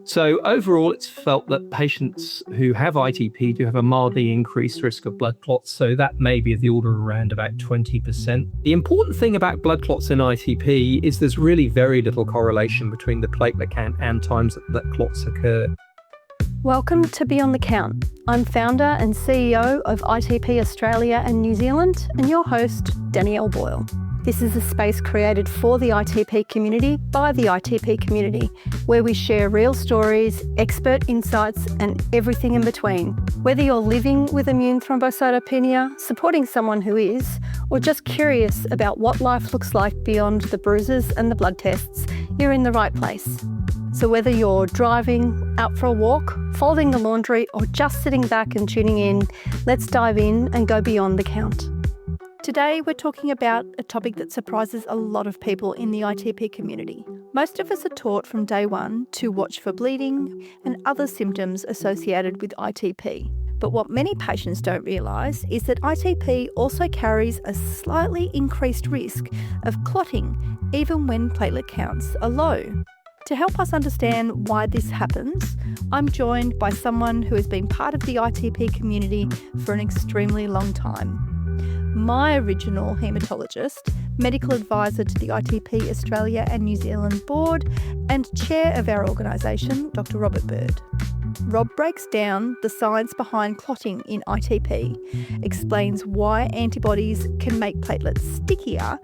So overall, it's felt that patients who have ITP do have a mildly increased risk of blood clots. So that may be of the order of around about 20%. The important thing about blood clots in ITP is there's really very little correlation between the platelet count and times that clots occur. Welcome to Beyond the Count. I'm founder and CEO of ITP Australia and New Zealand and your host, Danielle Boyle. This is a space created for the ITP community by the ITP community, where we share real stories, expert insights, and everything in between. Whether you're living with immune thrombocytopenia, supporting someone who is, or just curious about what life looks like beyond the bruises and the blood tests, you're in the right place. So whether you're driving, out for a walk, folding the laundry, or just sitting back and tuning in, let's dive in and go beyond the count. Today, we're talking about a topic that surprises a lot of people in the ITP community. Most of us are taught from day one to watch for bleeding and other symptoms associated with ITP. But what many patients don't realise is that ITP also carries a slightly increased risk of clotting, even when platelet counts are low. To help us understand why this happens, I'm joined by someone who has been part of the ITP community for an extremely long time. My original haematologist, medical advisor to the ITP Australia and New Zealand board, and chair of our organisation, Dr. Robert Bird. Rob breaks down the science behind clotting in ITP, explains why antibodies can make platelets stickier,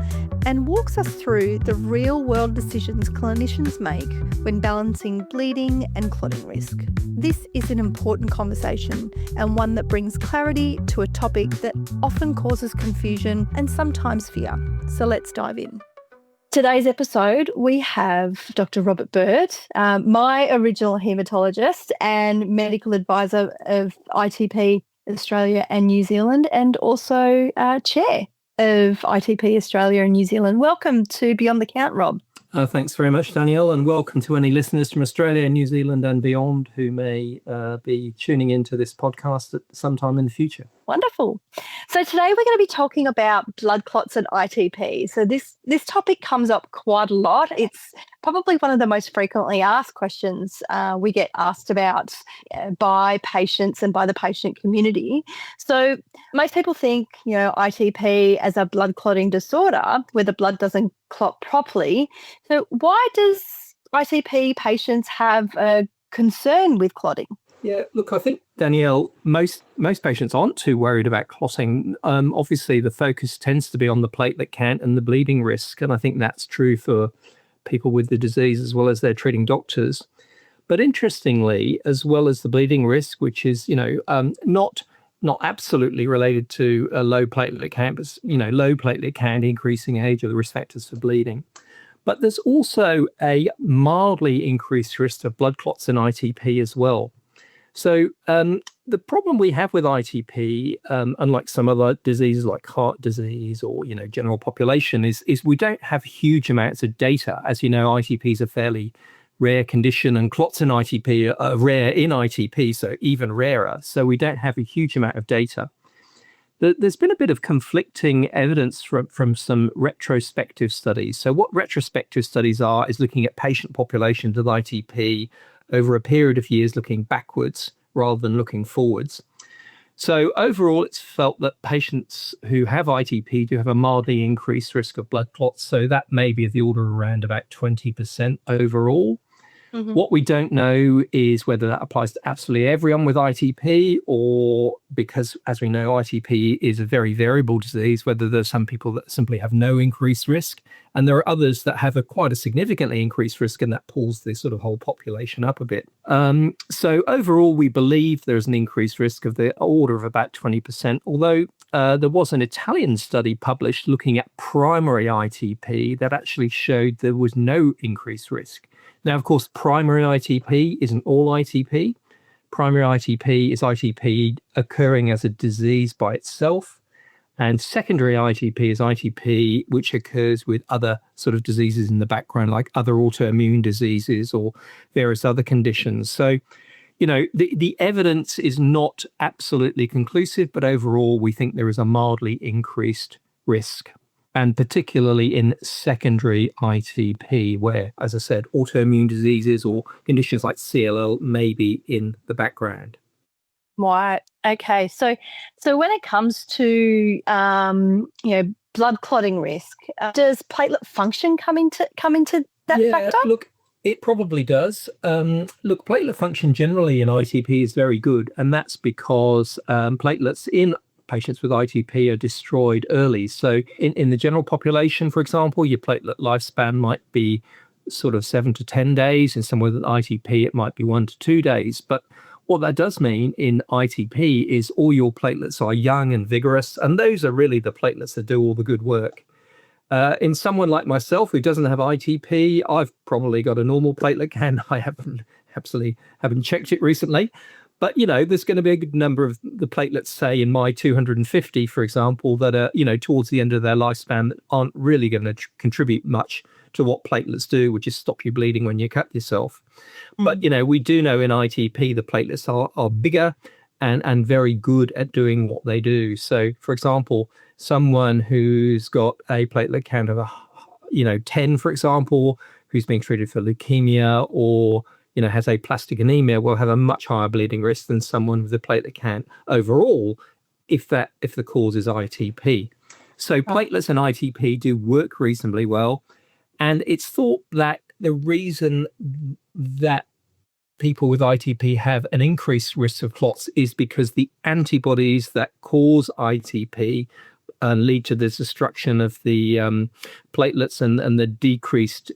and walks us through the real-world decisions clinicians make when balancing bleeding and clotting risk. This is an important conversation and one that brings clarity to a topic that often causes confusion and sometimes fear. So let's dive in. Today's episode, we have Dr. Robert Bird, my original haematologist and medical advisor of ITP Australia and New Zealand, and also chair of ITP Australia and New Zealand. Welcome to Beyond the Count, Rob. Thanks very much, Danielle, and welcome to any listeners from Australia, New Zealand and beyond who may be tuning into this podcast at some time in the future. Wonderful. So today we're going to be talking about blood clots and ITP. So this topic comes up quite a lot. It's probably one of the most frequently asked questions we get asked about by patients and by the patient community. So most people think, ITP as a blood clotting disorder where the blood doesn't clot properly. So why does ITP patients have a concern with clotting? Yeah, look, I think, Danielle, most patients aren't too worried about clotting. Obviously, the focus tends to be on the platelet count and the bleeding risk, and I think that's true for people with the disease as well as their treating doctors. But interestingly, as well as the bleeding risk, which is, not absolutely related to a low platelet count, but, low platelet count, increasing age are the risk factors for bleeding. But there's also a mildly increased risk of blood clots in ITP as well. So the problem we have with ITP, unlike some other diseases like heart disease or, general population, is we don't have huge amounts of data. As you know, ITP is a fairly rare condition and clots in ITP are rare in ITP, so even rarer. So we don't have a huge amount of data. There's been a bit of conflicting evidence from some retrospective studies. So what retrospective studies are is looking at patient populations with ITP over a period of years, looking backwards rather than looking forwards. So overall, it's felt that patients who have ITP do have a mildly increased risk of blood clots. So that may be of the order of around about 20% overall. Mm-hmm. What we don't know is whether that applies to absolutely everyone with ITP, or because, as we know, ITP is a very variable disease, whether there's some people that simply have no increased risk, and there are others that have quite a significantly increased risk, and that pulls this sort of whole population up a bit. So overall, we believe there's an increased risk of the order of about 20%, although there was an Italian study published looking at primary ITP that actually showed there was no increased risk. Now, of course, primary ITP isn't all ITP. Primary ITP is ITP occurring as a disease by itself. And secondary ITP is ITP which occurs with other sort of diseases in the background, like other autoimmune diseases or various other conditions. So, the evidence is not absolutely conclusive, but overall, we think there is a mildly increased risk. and particularly in secondary ITP, where, as I said, autoimmune diseases or conditions like CLL may be in the background. Right. Okay. So when it comes to blood clotting risk, does platelet function come into that factor? Look, it probably does. Look, platelet function generally in ITP is very good, and that's because platelets in patients with ITP are destroyed early. So in the general population, for example, your platelet lifespan might be sort of 7 to 10 days. In someone with ITP, it might be 1 to 2 days. But what that does mean in ITP is all your platelets are young and vigorous, and those are really the platelets that do all the good work. In someone like myself who doesn't have ITP, I've probably got a normal platelet count. I haven't checked it recently. But, there's going to be a good number of the platelets, say, in my 250, for example, that are, towards the end of their lifespan that aren't really going to contribute much to what platelets do, which is stop you bleeding when you cut yourself. But, we do know in ITP, the platelets are bigger and very good at doing what they do. So, for example, someone who's got a platelet count of, 10, for example, who's being treated for leukemia or has aplastic anemia, will have a much higher bleeding risk than someone with a platelet count overall, if the cause is ITP. So platelets and ITP do work reasonably well, and it's thought that the reason that people with ITP have an increased risk of clots is because the antibodies that cause ITP lead to the destruction of the platelets and the decreased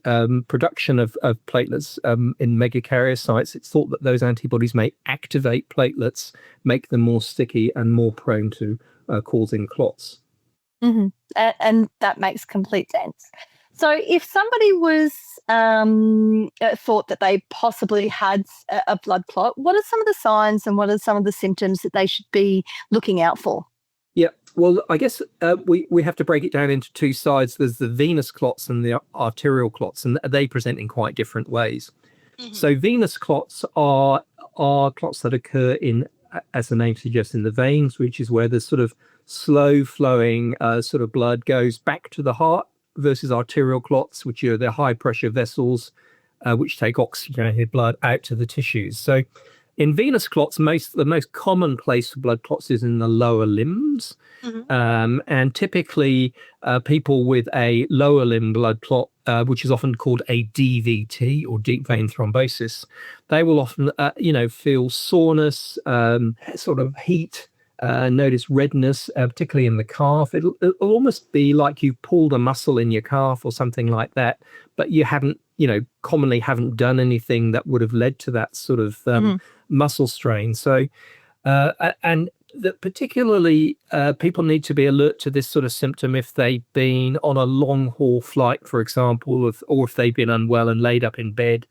production of platelets in megakaryocytes. It's thought that those antibodies may activate platelets, make them more sticky and more prone to causing clots. Mm-hmm. And that makes complete sense. So if somebody was thought that they possibly had a blood clot, what are some of the signs and what are some of the symptoms that they should be looking out for? Yeah, well, I guess we have to break it down into two sides. There's the venous clots and the arterial clots, and they present in quite different ways. Mm-hmm. So venous clots are clots that occur in, as the name suggests, in the veins, which is where the sort of slow flowing sort of blood goes back to the heart, versus arterial clots, which are the high pressure vessels which take oxygenated blood out to the tissues. So in venous clots, the most common place for blood clots is in the lower limbs. Mm-hmm. And typically people with a lower limb blood clot, which is often called a DVT or deep vein thrombosis, they will often, feel soreness, sort of heat, notice redness, particularly in the calf. It'll almost be like you pulled a muscle in your calf or something like that, but you haven't, commonly haven't done anything that would have led to that sort of muscle strain. So, and that particularly people need to be alert to this sort of symptom if they've been on a long haul flight, for example, or if they've been unwell and laid up in bed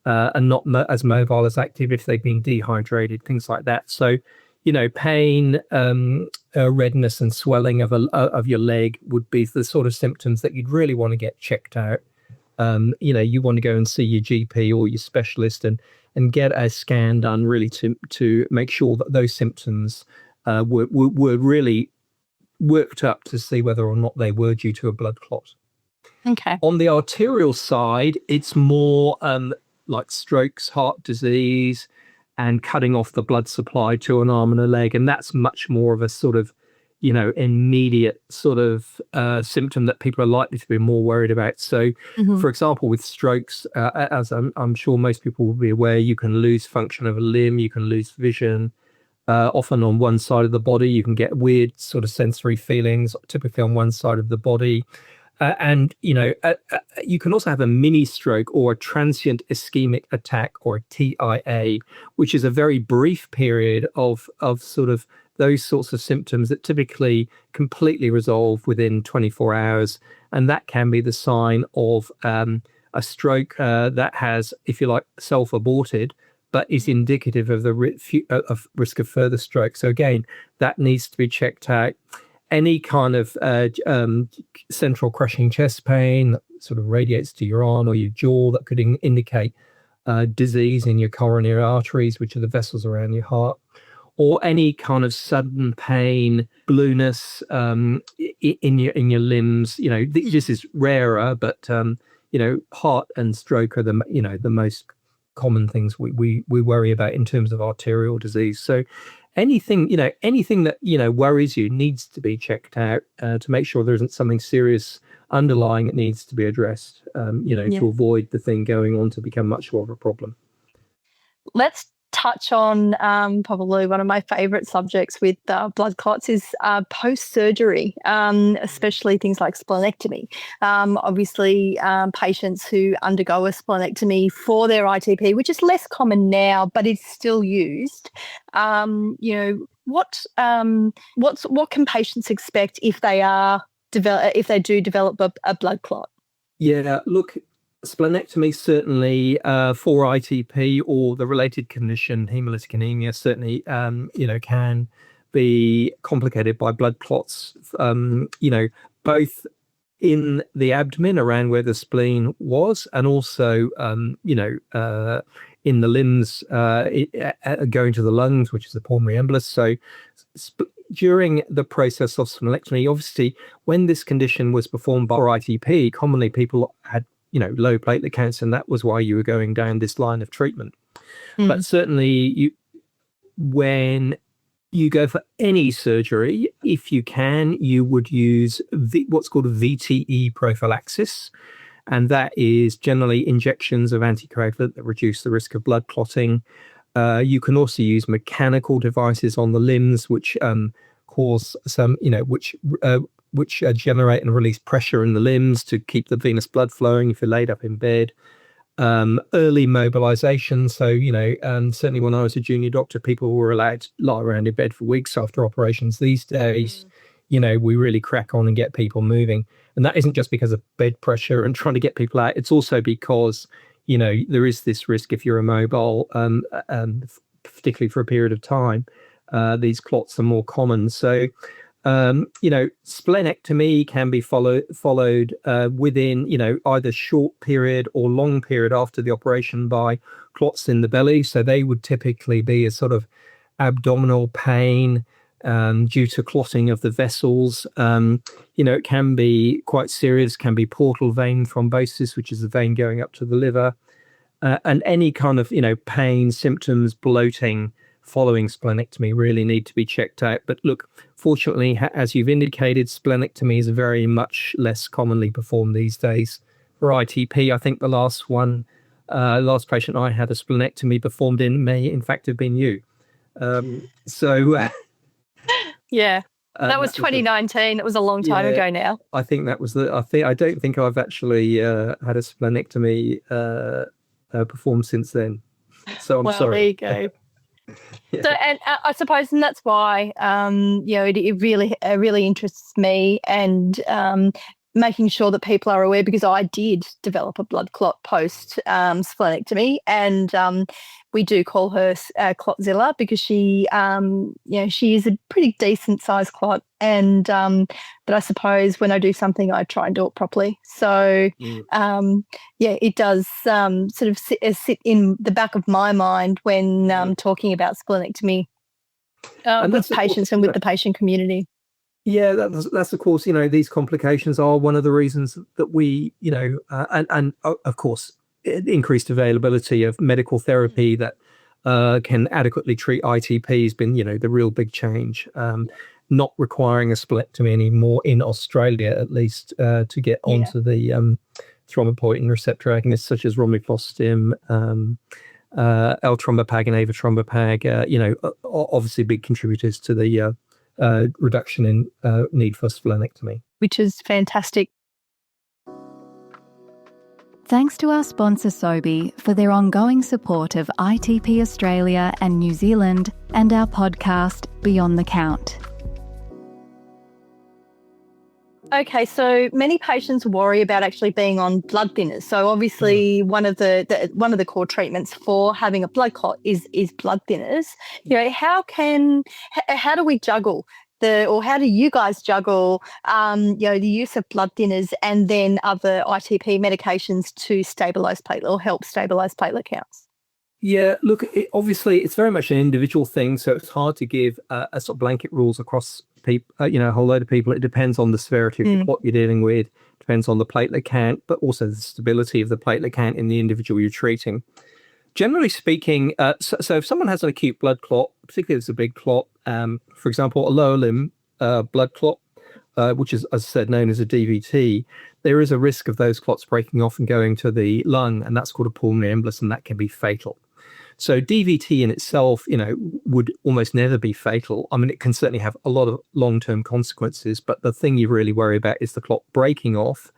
and not as mobile as active, if they've been dehydrated, things like that. So, pain, redness and swelling of your leg would be the sort of symptoms that you'd really want to get checked out. You want to go and see your GP or your specialist and get a scan done, really to make sure that those symptoms were really worked up to see whether or not they were due to a blood clot. Okay. On the arterial side, it's more like strokes, heart disease, and cutting off the blood supply to an arm and a leg. And that's much more of a sort of, immediate sort of symptom that people are likely to be more worried about. So, for example, with strokes, as I'm sure most people will be aware, you can lose function of a limb, you can lose vision. Often on one side of the body, you can get weird sort of sensory feelings, typically on one side of the body. You can also have a mini stroke or a transient ischemic attack, or a TIA, which is a very brief period of sort of those sorts of symptoms that typically completely resolve within 24 hours. And that can be the sign of a stroke that has, if you like, self-aborted, but is indicative of the risk of further stroke. So again, that needs to be checked out. Any kind of central crushing chest pain that sort of radiates to your arm or your jaw, that could indicate disease in your coronary arteries, which are the vessels around your heart. or any kind of sudden pain, blueness in your limbs. This is rarer, but heart and stroke are the most common things we worry about in terms of arterial disease. So anything that worries you needs to be checked out to make sure there isn't something serious underlying that needs to be addressed. To avoid the thing going on to become much more of a problem. Let's touch on probably one of my favourite subjects with blood clots is post-surgery, especially things like splenectomy. Obviously, patients who undergo a splenectomy for their ITP, which is less common now, but it's still used. What can patients expect if they do develop a blood clot? Yeah, look, splenectomy certainly for ITP or the related condition, hemolytic anemia, certainly can be complicated by blood clots. Both in the abdomen around where the spleen was, and also in the limbs going to the lungs, which is the pulmonary embolus. So during the process of splenectomy, obviously, when this condition was performed by ITP, commonly people had low platelet counts, and that was why you were going down this line of treatment. But certainly when you go for any surgery, if you can, you would use what's called a VTE prophylaxis, and that is generally injections of anticoagulant that reduce the risk of blood clotting. You can also use mechanical devices on the limbs, which cause some, which generate and release pressure in the limbs to keep the venous blood flowing if you're laid up in bed. Early mobilization. So, certainly when I was a junior doctor, people were allowed to lie around in bed for weeks after operations. These days, we really crack on and get people moving. And that isn't just because of bed pressure and trying to get people out. It's also because, there is this risk if you're immobile, particularly for a period of time. These clots are more common. So, splenectomy can be followed within, either short period or long period after the operation by clots in the belly. So they would typically be a sort of abdominal pain due to clotting of the vessels. It can be quite serious, can be portal vein thrombosis, which is the vein going up to the liver, and any kind of, pain, symptoms, bloating following splenectomy really need to be checked out. But look, fortunately, as you've indicated, splenectomy is very much less commonly performed these days. For ITP, I think the last patient I had a splenectomy performed in may in fact have been you. Yeah, that was 2019. It was a long time ago now. I think that was I don't think I've actually had a splenectomy performed since then. So I'm sorry. There you go. Yeah. So, and I suppose, and that's why, it really interests me, and making sure that people are aware, because I did develop a blood clot post splenectomy, and we do call her Clotzilla because she is a pretty decent sized clot, and but I suppose when I do something, I try and do it properly. So it does sort of sit in the back of my mind when talking about splenectomy with patients and with the patient community. Yeah, that's of course, these complications are one of the reasons that we, and of course, increased availability of medical therapy that can adequately treat ITP has been, the real big change. Not requiring a splenectomy anymore in Australia, at least, to get onto the thrombopoietin receptor agonists such as romiflostim, L-trombopag and avatrombopag, obviously big contributors to the reduction in need for splenectomy. Which is fantastic. Thanks to our sponsor Sobi for their ongoing support of ITP Australia and New Zealand and our podcast Beyond the Count. Okay, so many patients worry about actually being on blood thinners. So obviously, one of the core treatments for having a blood clot is blood thinners. How do we juggle how do you guys juggle the use of blood thinners and then other ITP medications to stabilise platelet or help stabilise platelet counts? Yeah, look, obviously it's very much an individual thing, so it's hard to give a sort of blanket rules across people, a whole load of people. It depends on the severity of what you're dealing with, depends on the platelet count, but also the stability of the platelet count in the individual you're treating. Generally speaking, so if someone has an acute blood clot, particularly if it's a big clot, for example, a lower limb blood clot, which is, as I said, known as a DVT, there is a risk of those clots breaking off and going to the lung, and that's called a pulmonary embolism. That can be fatal. So DVT in itself, would almost never be fatal. I mean, it can certainly have a lot of long-term consequences, but the thing you really worry about is the clot breaking off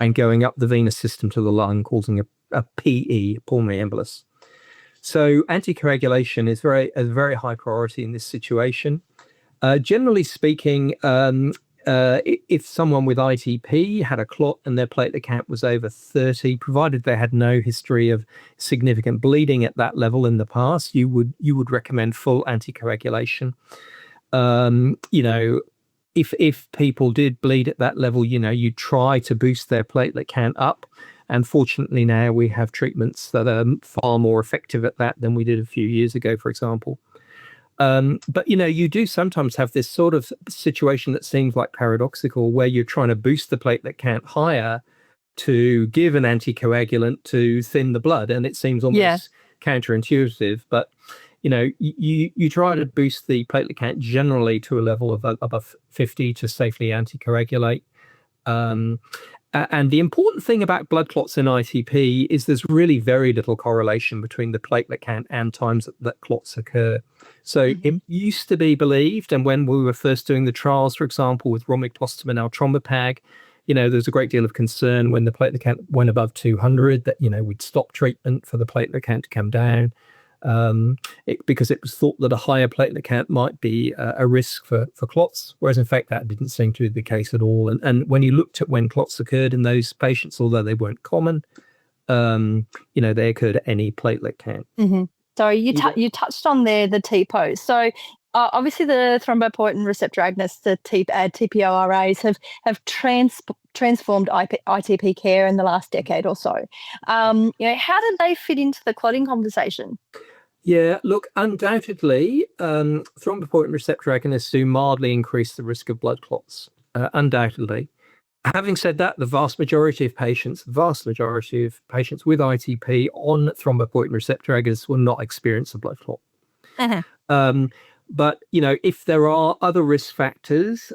and going up the venous system to the lung, causing a PE, pulmonary embolus. So anticoagulation is a very high priority in this situation. Generally speaking, if someone with ITP had a clot and their platelet count was over 30, provided they had no history of significant bleeding at that level in the past, you would recommend full anticoagulation. If people did bleed at that level, you try to boost their platelet count up. And fortunately now we have treatments that are far more effective at that than we did a few years ago, for example. But you do sometimes have this sort of situation that seems like paradoxical, where you're trying to boost the platelet count higher to give an anticoagulant to thin the blood, and it seems almost counterintuitive. But you try to boost the platelet count generally to a level of above 50 to safely anticoagulate. And the important thing about blood clots in ITP is there's really very little correlation between the platelet count and times that clots occur. So it used to be believed, and when we were first doing the trials, for example, with romigtostatin and altrombopag, there's a great deal of concern when the platelet count went above 200 that, we'd stop treatment for the platelet count to come down. Because it was thought that a higher platelet count might be a risk for clots, whereas in fact that didn't seem to be the case at all. And when you looked at when clots occurred in those patients, although they weren't common, they occurred at any platelet count. So you touched on there the TPOs. So obviously the thrombopoietin receptor agonists, the TPORAs, have transformed ITP care in the last decade or so. How did they fit into the clotting conversation? Yeah, look, undoubtedly, thrombopoietin receptor agonists do mildly increase the risk of blood clots, undoubtedly. Having said that, the vast majority of patients with ITP on thrombopoietin receptor agonists will not experience a blood clot. But, if there are other risk factors,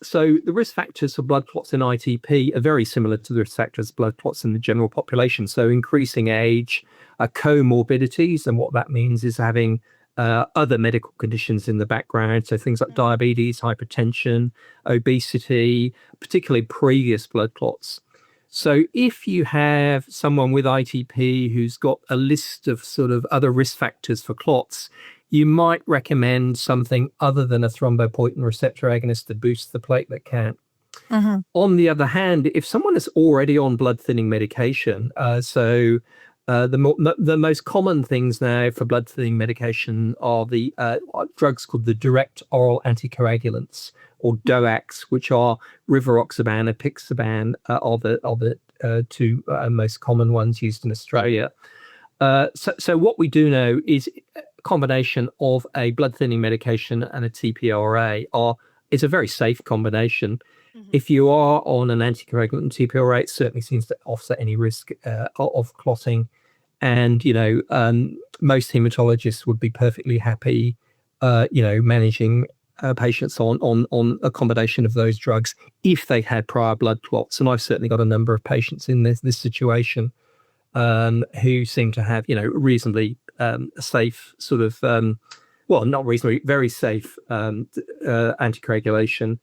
so the risk factors for blood clots in ITP are very similar to the risk factors for blood clots in the general population. So increasing age, comorbidities, and what that means is having other medical conditions in the background. So things like diabetes, hypertension, obesity, particularly previous blood clots. So if you have someone with ITP who's got a list of sort of other risk factors for clots, you might recommend something other than a thrombopoietin receptor agonist to boost the platelet count. On the other hand, if someone is already on blood thinning medication, the most common things now for blood thinning medication are the drugs called the direct oral anticoagulants, or DOACs, which are rivaroxaban and apixaban, are the two most common ones used in Australia. So what we do know is combination of a blood thinning medication and a TPORA is a very safe combination. If you are on an anticoagulant TPORA, it certainly seems to offset any risk of clotting. And, most hematologists would be perfectly happy, managing patients on a combination of those drugs if they had prior blood clots. And I've certainly got a number of patients in this situation who seem to have, reasonably safe sort of, not reasonably, very safe anticoagulation.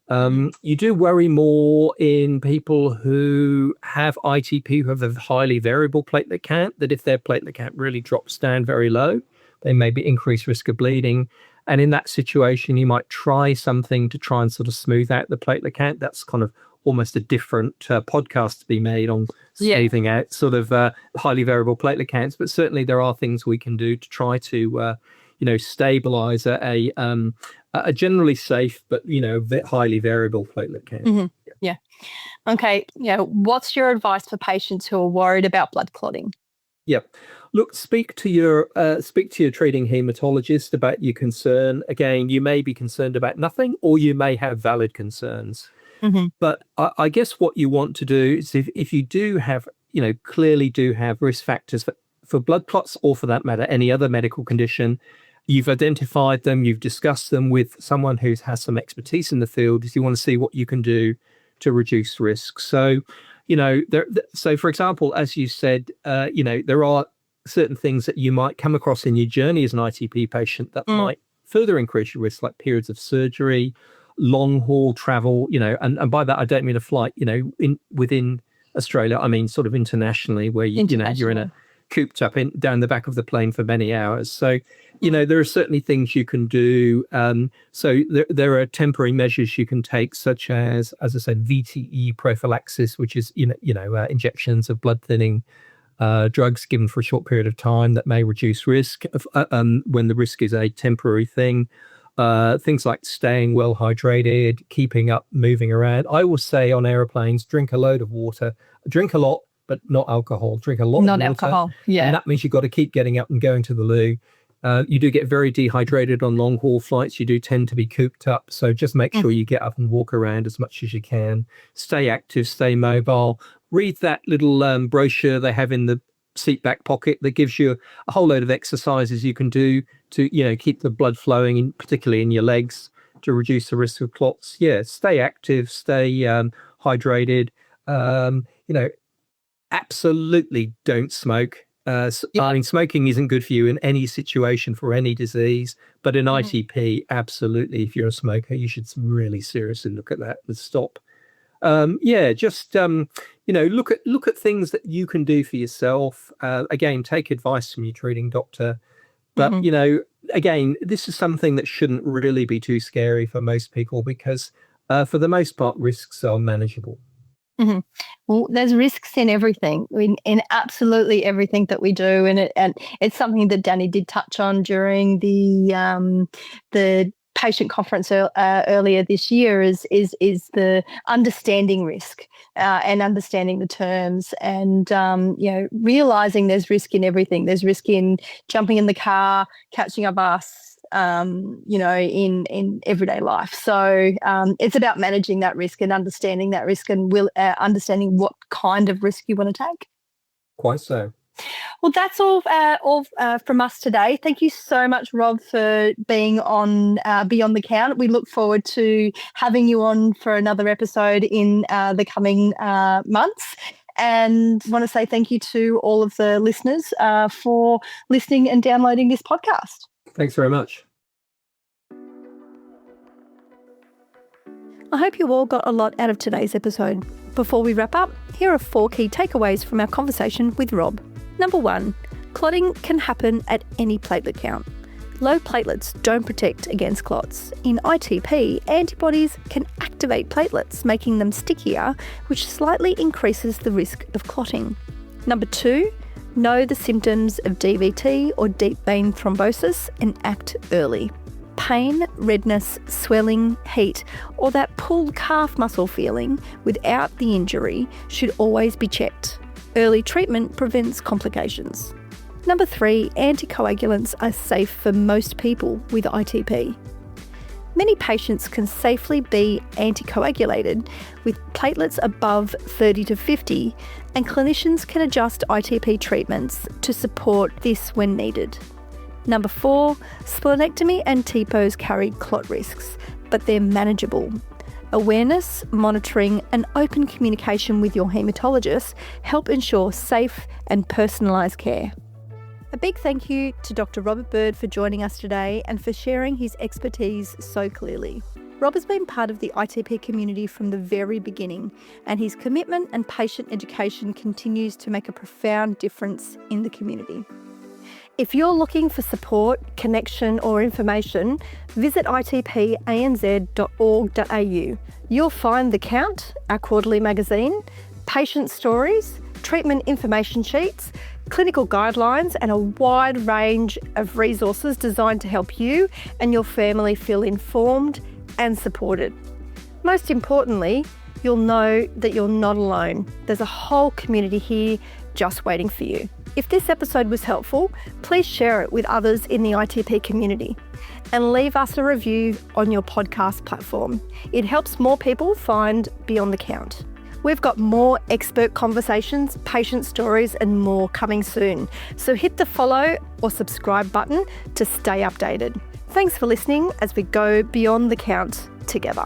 You do worry more in people who have ITP, who have a highly variable platelet count, that if their platelet count really drops down very low, they may be increased risk of bleeding. And in that situation, you might try something to try and sort of smooth out the platelet count. That's kind of almost a different podcast to be made on smoothing out sort of highly variable platelet counts. But certainly there are things we can do to try to, stabilize a generally safe but highly variable platelet count. Yeah. Okay. What's your advice for patients who are worried about blood clotting? Yep. Look, speak to your treating haematologist about your concern. Again, you may be concerned about nothing, or you may have valid concerns. Mm-hmm. But I guess what you want to do is if you do have, clearly do have risk factors for blood clots, or for that matter, any other medical condition, you've identified them, you've discussed them with someone who has some expertise in the field, is you want to see what you can do to reduce risk. So, so for example, as you said, there are certain things that you might come across in your journey as an ITP patient that might further increase your risk, like periods of surgery, long haul travel, and by that I don't mean a flight, within Australia, I mean sort of internationally, where you're in a cooped up down the back of the plane for many hours. So, there are certainly things you can do. So there are temporary measures you can take, such as I said, VTE prophylaxis, which is injections of blood thinning drugs given for a short period of time that may reduce risk when the risk is a temporary thing. Things like staying well hydrated, keeping up, moving around. I will say on aeroplanes, drink a load of water, drink a lot, but not alcohol. Drink a lot of water. Not alcohol, yeah. And that means you've got to keep getting up and going to the loo. You do get very dehydrated on long haul flights. You do tend to be cooped up. So just make sure you get up and walk around as much as you can. Stay active, stay mobile. Read that little brochure they have in the seat back pocket that gives you a whole load of exercises you can do to, keep the blood flowing, particularly in your legs, to reduce the risk of clots. Yeah, stay active, stay hydrated. Absolutely don't smoke. I mean, smoking isn't good for you in any situation for any disease, but in ITP, absolutely. If you're a smoker, you should really seriously look at that and stop. Look at things that you can do for yourself. Again, take advice from your treating doctor. But, again, this is something that shouldn't really be too scary for most people because for the most part, risks are manageable. Mm-hmm. Well, there's risks in everything, in absolutely everything that we do, and it's something that Danny did touch on during the patient conference earlier this year. Is the understanding risk and understanding the terms, and realizing there's risk in everything. There's risk in jumping in the car, catching a bus. In everyday life. So it's about managing that risk and understanding that risk and understanding what kind of risk you want to take. Quite so. Well, that's all from us today. Thank you so much, Rob, for being on Beyond the Count. We look forward to having you on for another episode in the coming months. And want to say thank you to all of the listeners for listening and downloading this podcast. Thanks very much. I hope you all got a lot out of today's episode. Before we wrap up, here are 4 key takeaways from our conversation with Rob. Number 1, clotting can happen at any platelet count. Low platelets don't protect against clots. In ITP, antibodies can activate platelets, making them stickier, which slightly increases the risk of clotting. Number 2, know the symptoms of DVT or deep vein thrombosis and act early. Pain, redness, swelling, heat, or that pulled calf muscle feeling without the injury should always be checked. Early treatment prevents complications. Number 3, anticoagulants are safe for most people with ITP. Many patients can safely be anticoagulated with platelets above 30 to 50, and clinicians can adjust ITP treatments to support this when needed. Number 4, splenectomy and TPOs carry clot risks, but they're manageable. Awareness, monitoring, and open communication with your haematologist help ensure safe and personalised care. A big thank you to Dr. Robert Bird for joining us today and for sharing his expertise so clearly. Rob has been part of the ITP community from the very beginning, and his commitment and patient education continues to make a profound difference in the community. If you're looking for support, connection or information, visit itpanz.org.au. You'll find The Count, our quarterly magazine, patient stories, treatment information sheets, clinical guidelines and a wide range of resources designed to help you and your family feel informed and supported. Most importantly, you'll know that you're not alone. There's a whole community here just waiting for you. If this episode was helpful, please share it with others in the ITP community and leave us a review on your podcast platform. It helps more people find Beyond the Count. We've got more expert conversations, patient stories, and more coming soon. So hit the follow or subscribe button to stay updated. Thanks for listening as we go beyond the count together.